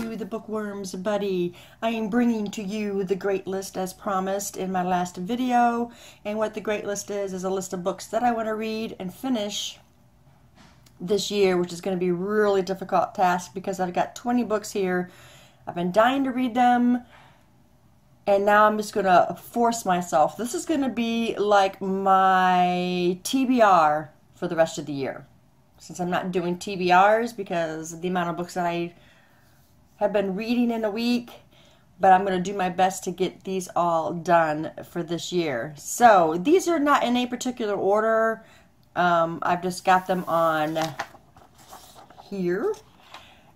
to the Bookworms Buddy. I am bringing to you the Great List as promised in my last video. And what the Great List is a list of books that I want to read and finish this year, which is going to be a really difficult task because I've got 20 books here. I've been dying to read them, and now I'm just going to force myself. This is going to be like my TBR for the rest of the year, since I'm not doing TBRs because of the amount of books that I have been reading in a week. But I'm going to do my best to get these all done for this year. So these are not in a particular order. I've just got them on here.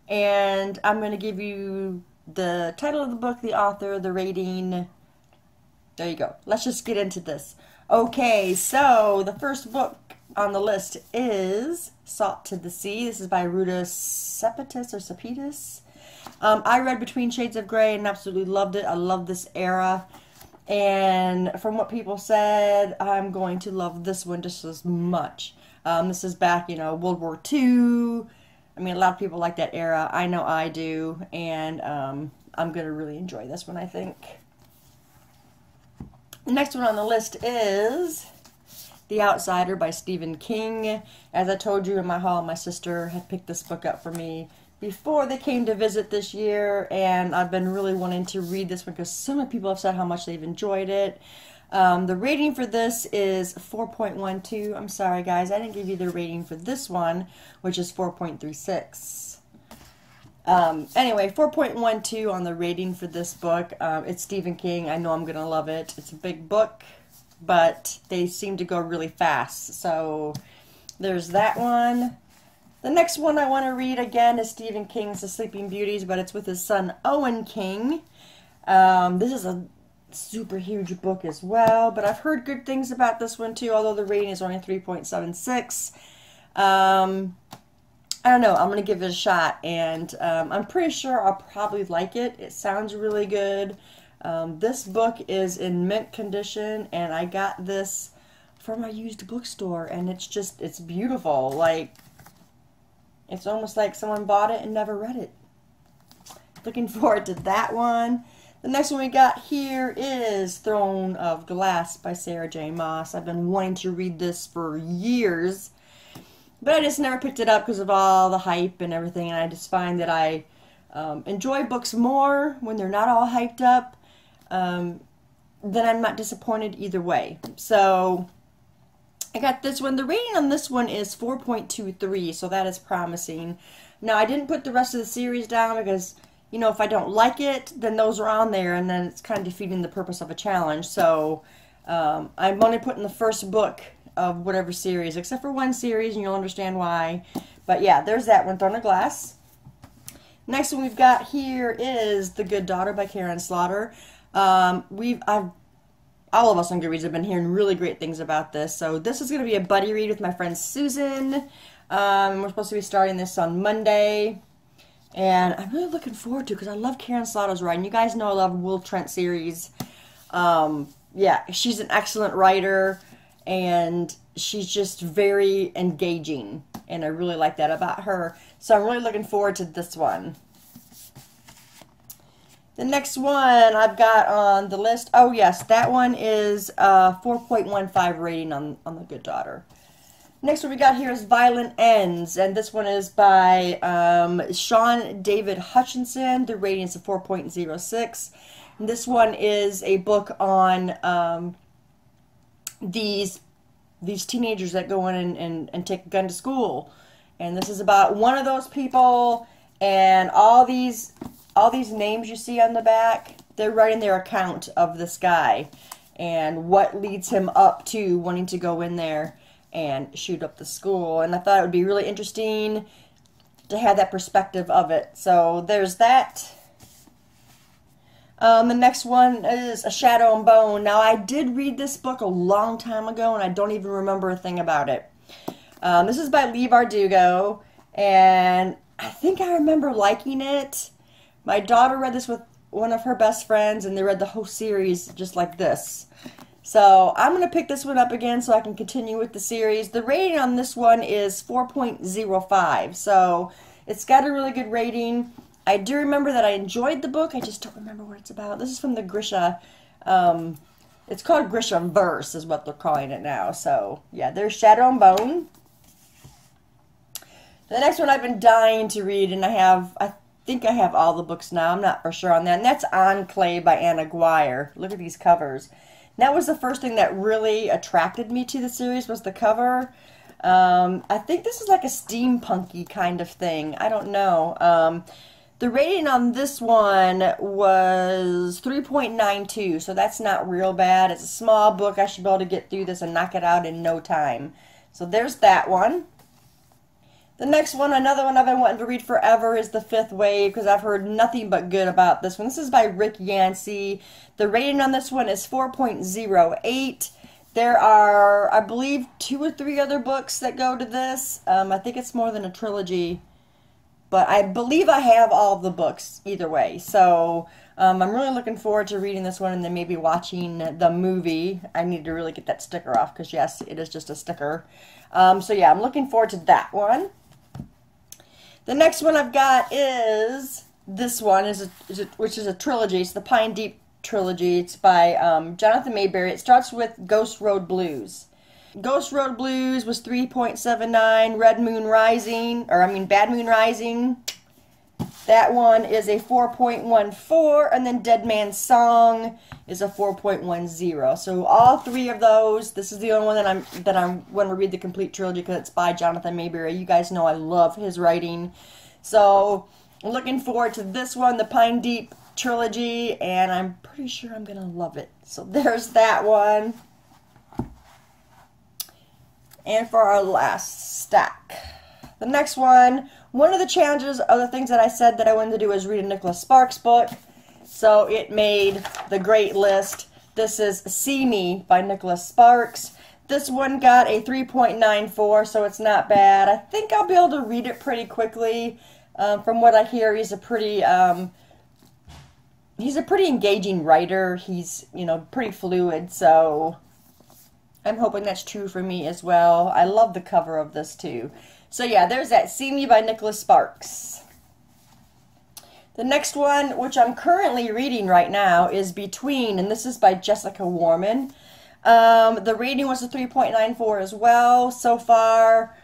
And I'm going to give you the title of the book, the author, the rating. There you go. Let's just get into this. Okay, so the first book on the list is Salt to the Sea. This is by Ruta Sepetys. I read Between Shades of Grey and absolutely loved it. I love this era. And from what people said, I'm going to love this one just as much. This is back, World War II. I mean, a lot of people like that era. I know I do. And I'm going to really enjoy this one, I think. The next one on the list is The Outsider by Stephen King. As I told you in my haul, my sister had picked this book up for me before they came to visit this year, and I've been really wanting to read this one because so many people have said how much they've enjoyed it. The rating for this is 4.12. I'm sorry guys, I didn't give you the rating for this one, which is 4.36. Anyway, 4.12 on the rating for this book. It's Stephen King. I know I'm going to love it. It's a big book, but they seem to go really fast. So there's that one. The next one I want to read again is Stephen King's The Sleeping Beauties, but it's with his son Owen King. This is a super huge book as well, but I've heard good things about this one too, although the rating is only 3.76. I don't know. I'm going to give it a shot, and I'm pretty sure I'll probably like it. It sounds really good. This book is in mint condition, and I got this from a used bookstore, and it's beautiful. Like, it's almost like someone bought it and never read it. Looking forward to that one. The next one we got here is Throne of Glass by Sarah J. Maas. I've been wanting to read this for years, but I just never picked it up because of all the hype and everything, and I just find that I enjoy books more when they're not all hyped up. Then I'm not disappointed either way. So I got this one. The rating on this one is 4.23, so that is promising. Now, I didn't put the rest of the series down because, if I don't like it, then those are on there, and then it's kind of defeating the purpose of a challenge. So I'm only putting the first book of whatever series, except for one series, and you'll understand why. But yeah, there's that one, Throne of Glass. Next one we've got here is The Good Daughter by Karin Slaughter. All of us on Goodreads have been hearing really great things about this. So this is going to be a buddy read with my friend Susan. We're supposed to be starting this on Monday. And I'm really looking forward to it because I love Karin Slaughter's writing. You guys know I love Will Trent series. Yeah, she's an excellent writer. And she's just very engaging. And I really like that about her. So I'm really looking forward to this one. The next one I've got on the list, oh yes, that one is 4.15 rating on The Good Daughter. Next one we got here is Violent Ends, and this one is by Sean David Hutchinson. The rating is a 4.06. And this one is a book on these teenagers that go in and take a gun to school. And this is about one of those people, and all these names you see on the back, they're writing their account of this guy and what leads him up to wanting to go in there and shoot up the school. And I thought it would be really interesting to have that perspective of it. So there's that. The next one is A Shadow and Bone. Now, I did read this book a long time ago, and I don't even remember a thing about it. This is by Leigh Bardugo, and I think I remember liking it. My daughter read this with one of her best friends, and they read the whole series just like this. So I'm going to pick this one up again so I can continue with the series. The rating on this one is 4.05. So it's got a really good rating. I do remember that I enjoyed the book. I just don't remember what it's about. This is from the Grisha. It's called Grisha Verse is what they're calling it now. So, yeah, there's Shadow and Bone. The next one I've been dying to read, and I think I have all the books now. I'm not for sure on that. And that's Enclave by Anna Guire. Look at these covers. And that was the first thing that really attracted me to the series was the cover. I think this is like a steampunky kind of thing. I don't know. The rating on this one was 3.92, so that's not real bad. It's a small book. I should be able to get through this and knock it out in no time. So there's that one. The next one, another one I've been wanting to read forever, is The Fifth Wave, because I've heard nothing but good about this one. This is by Rick Yancey. The rating on this one is 4.08. There are, I believe, 2 or 3 other books that go to this. I think it's more than a trilogy. But I believe I have all of the books either way. So I'm really looking forward to reading this one and then maybe watching the movie. I need to really get that sticker off because, yes, it is just a sticker. So, yeah, I'm looking forward to that one. The next one I've got is this one, which is a trilogy. It's the Pine Deep trilogy. It's by Jonathan Mayberry. It starts with Ghost Road Blues. Ghost Road Blues was 3.79. Bad Moon Rising. That one is a 4.14, and then Dead Man's Song is a 4.10. So all 3 of those. This is the only one that I'm going to read the complete trilogy because it's by Jonathan Mayberry. You guys know I love his writing. So I'm looking forward to this one, the Pine Deep trilogy, and I'm pretty sure I'm going to love it. So there's that one. And for our last stack, the next one of the challenges of the things that I said that I wanted to do was read a Nicholas Sparks book. So it made the great list. This is See Me by Nicholas Sparks. This one got a 3.94, so it's not bad. I think I'll be able to read it pretty quickly. From what I hear, he's a pretty engaging writer. He's, pretty fluid, so I'm hoping that's true for me as well. I love the cover of this too. So yeah, there's that See Me by Nicholas Sparks. The next one, which I'm currently reading right now, is Between, and this is by Jessica Warman. The rating was a 3.94 as well. So far,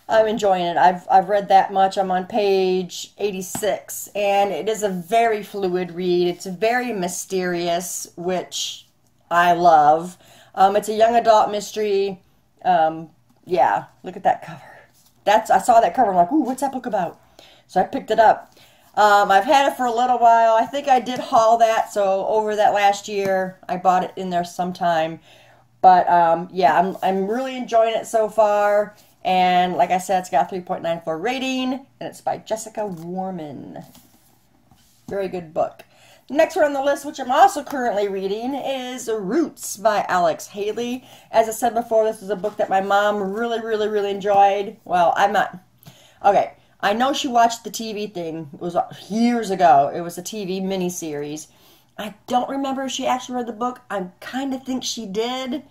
I'm enjoying it. I've read that much. I'm on page 86, and it is a very fluid read. It's very mysterious, which I love. It's a young adult mystery. Yeah, look at that cover. I saw that cover. I'm like, ooh, what's that book about? So I picked it up. I've had it for a little while. I think I did haul that. So over that last year, I bought it in there sometime. But yeah, I'm really enjoying it so far. And like I said, it's got a 3.94 rating, and it's by Jessica Warman. Very good book. Next one on the list, which I'm also currently reading, is Roots by Alex Haley. As I said before, this is a book that my mom really, really, really enjoyed. Well, I'm not... Okay, I know she watched the TV thing. It was years ago. It was a TV miniseries. I don't remember if she actually read the book. I kind of think she did.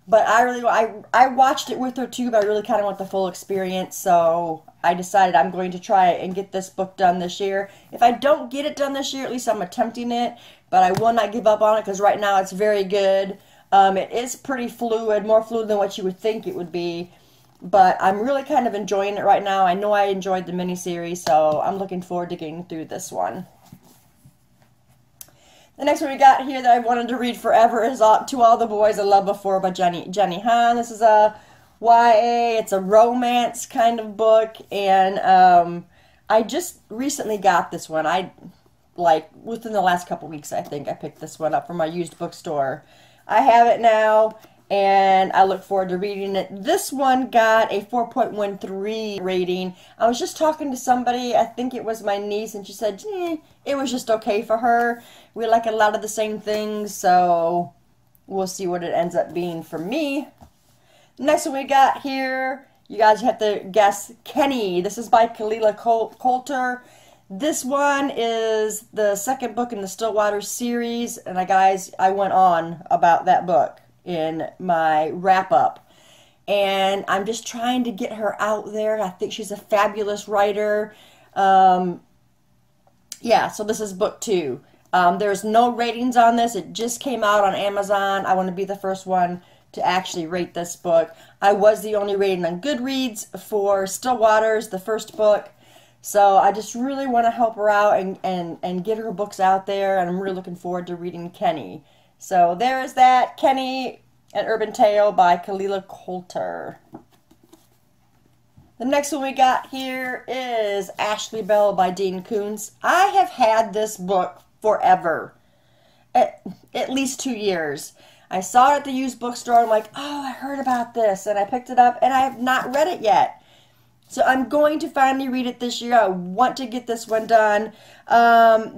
But I watched it with her too, but I really kind of want the full experience, so I decided I'm going to try and get this book done this year. If I don't get it done this year, at least I'm attempting it, but I will not give up on it because right now it's very good. It is pretty fluid, more fluid than what you would think it would be, but I'm really kind of enjoying it right now. I know I enjoyed the miniseries, so I'm looking forward to getting through this one. The next one we got here that I've wanted to read forever is To All the Boys I Loved Before by Jenny Han. This is a YA. It's a romance kind of book, and I just recently got this one. Within the last couple weeks, I think I picked this one up from my used bookstore. I have it now, and I look forward to reading it. This one got a 4.13 rating. I was just talking to somebody, I think it was my niece, and she said, it was just okay for her. We like a lot of the same things, so we'll see what it ends up being for me. Next one we got here, you guys have to guess Kenny. This is by Kalila Coulter. This one is the second book in the Stillwater series, and I went on about that book in my wrap-up. And I'm just trying to get her out there. I think she's a fabulous writer. yeah, so this is book 2. There's no ratings on this. It just came out on Amazon. I want to be the first one to actually rate this book. I was the only rating on Goodreads for Still Waters, the first book. So I just really want to help her out and get her books out there, and I'm really looking forward to reading Kenny. So there is that, Kenny, An Urban Tale by Kalila Coulter. The next one we got here is Ashley Bell by Dean Koontz. I have had this book forever, at least 2 years. I saw it at the used bookstore. I'm like, oh, I heard about this, and I picked it up, and I have not read it yet. So I'm going to finally read it this year. I want to get this one done.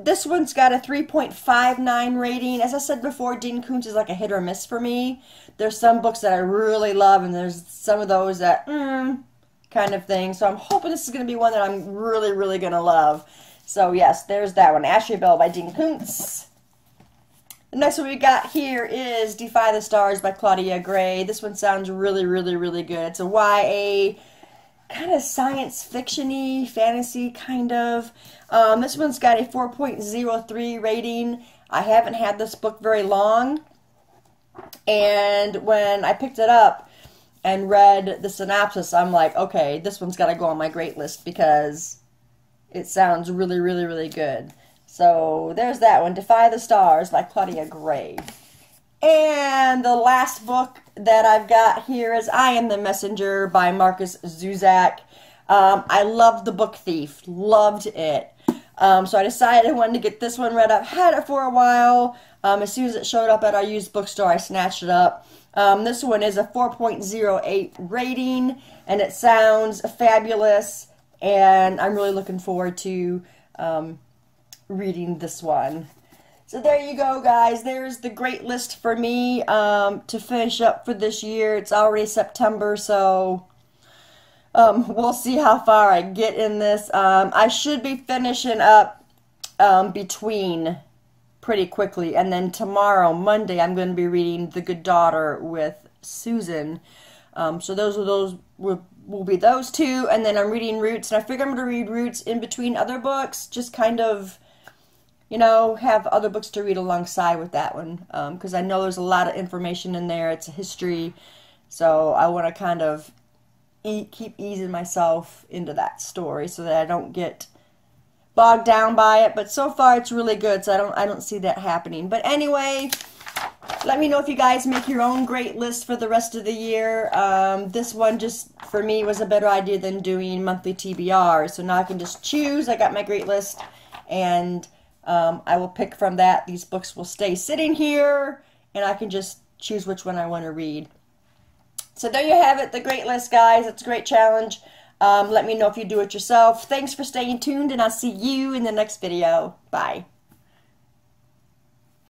This one's got a 3.59 rating. As I said before, Dean Koontz is like a hit or miss for me. There's some books that I really love, and there's some of those that, kind of thing. So I'm hoping this is going to be one that I'm really, really going to love. So yes, there's that one. Ashley Bell by Dean Koontz. The next one we got here is Defy the Stars by Claudia Gray. This one sounds really, really, really good. It's a YA, kind of science fiction-y, fantasy kind of. This one's got a 4.03 rating. I haven't had this book very long. And when I picked it up and read the synopsis, I'm like, okay, this one's got to go on my great list because it sounds really, really, really good. So there's that one, Defy the Stars by Claudia Gray. And the last book that I've got here is I Am the Messenger by Markus Zusak. I loved The Book Thief, loved it. So I decided I wanted to get this one read. I've had it for a while. As soon as it showed up at our used bookstore, I snatched it up. This one is a 4.08 rating, and it sounds fabulous, and I'm really looking forward to reading this one. So there you go, guys. There's the great list for me to finish up for this year. It's already September, so we'll see how far I get in this. I should be finishing up between pretty quickly, and then tomorrow, Monday, I'm going to be reading The Good Daughter with Susan. So those will be those two, and then I'm reading Roots, and I figure I'm going to read Roots in between other books, just kind of, you know, have other books to read alongside with that one, because I know there's a lot of information in there. It's a history, so I want to kind of keep easing myself into that story so that I don't get bogged down by it. But so far it's really good, so I don't see that happening. But anyway, let me know if you guys make your own great list for the rest of the year. This one just for me was a better idea than doing monthly TBR, so now I can just choose. I got my great list, and I will pick from that. These books will stay sitting here, and I can just choose which one I want to read. So there you have it, the great list, guys. It's a great challenge. Let me know if you do it yourself. Thanks for staying tuned, and I'll see you in the next video. Bye.